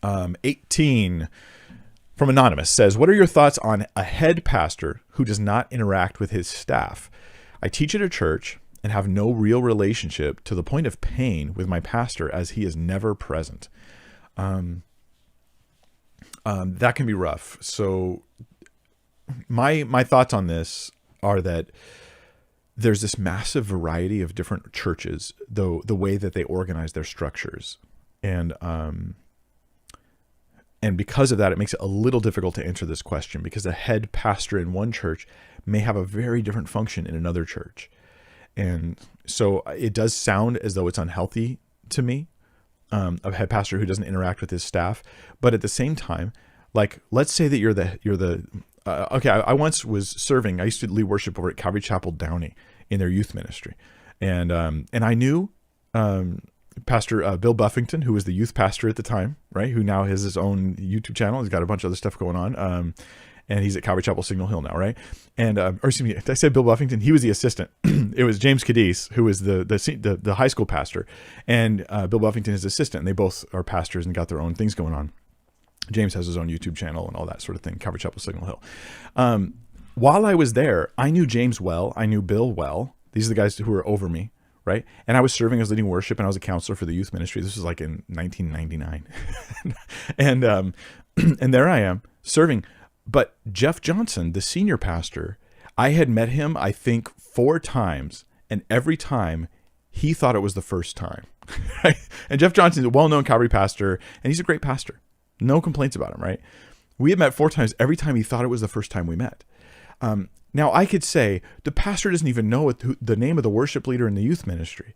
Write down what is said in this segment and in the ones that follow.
18 from Anonymous says, what are your thoughts on a head pastor who does not interact with his staff? I teach at a church and have no real relationship to the point of pain with my pastor as he is never present. That can be rough. So my thoughts on this are that there's this massive variety of different churches, though the way that they organize their structures. And because of that, it makes it a little difficult to answer this question, because a head pastor in one church may have a very different function in another church. And so it does sound as though it's unhealthy to me, a head pastor who doesn't interact with his staff. But at the same time, like, let's say that I once was serving. I used to lead worship over at Calvary Chapel Downey in their youth ministry. And I knew, Pastor Bill Buffington, who was the youth pastor at the time, right? Who now has his own YouTube channel. He's got a bunch of other stuff going on. And he's at Calvary Chapel Signal Hill now, right? And, or excuse me, did I say Bill Buffington? He was the assistant. It was James Cadiz, who was the high school pastor, and Bill Buffington is assistant. And they both are pastors and got their own things going on. James has his own YouTube channel and all that sort of thing, Calvary Chapel Signal Hill. While I was there, I knew James well. I knew Bill well. These are the guys who were over me, right? And I was serving as leading worship, and I was a counselor for the youth ministry. This was like in 1999. And there I am serving. But Jeff Johnson, the senior pastor, I had met him, I think, 4 times, and every time he thought it was the first time. Right? And Jeff Johnson is a well-known Calvary pastor, and he's a great pastor. No complaints about him, right? We had met 4 times. Every time he thought it was the first time we met. Now, I could say the pastor doesn't even know the name of the worship leader in the youth ministry,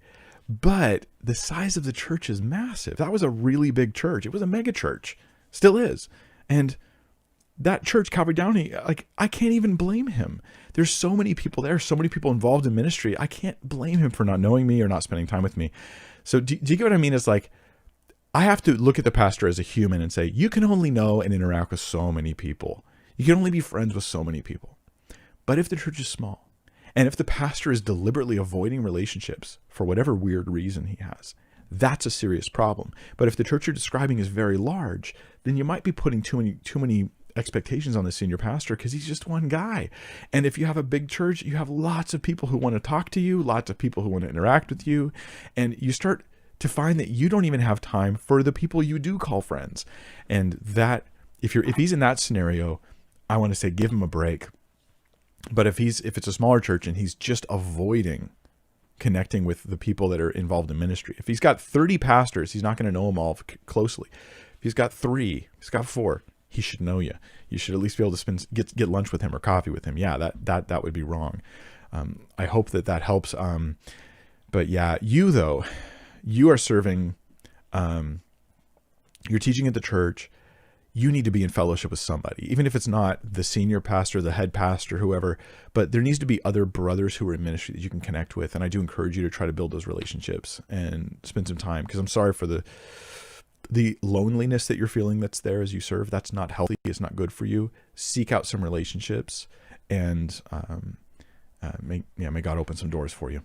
but the size of the church is massive. That was a really big church. It was a mega church, still is. And that church, Calvary Downey, like, I can't even blame him. There's so many people there, so many people involved in ministry. I can't blame him for not knowing me or not spending time with me. So do you get what I mean? It's like, I have to look at the pastor as a human and say, you can only know and interact with so many people. You can only be friends with so many people. But if the church is small, and if the pastor is deliberately avoiding relationships for whatever weird reason he has, that's a serious problem. But if the church you're describing is very large, then you might be putting too many expectations on the senior pastor, because he's just one guy. And if you have a big church, you have lots of people who want to talk to you, lots of people who want to interact with you, and you start to find that you don't even have time for the people you do call friends. And that, if he's in that scenario, I want to say, give him a break. But if it's a smaller church and he's just avoiding connecting with the people that are involved in ministry, if he's got 30 pastors, he's not going to know them all closely. If he's got 3, he's got 4, he should know you. You should at least be able to get lunch with him or coffee with him. Yeah, that would be wrong. I hope that helps. But yeah, you are serving, you're teaching at the church. You need to be in fellowship with somebody, even if it's not the senior pastor, the head pastor, whoever, but there needs to be other brothers who are in ministry that you can connect with. And I do encourage you to try to build those relationships and spend some time, because I'm sorry for the loneliness that you're feeling that's there as you serve. That's not healthy. It's not good for you. Seek out some relationships, and may God open some doors for you.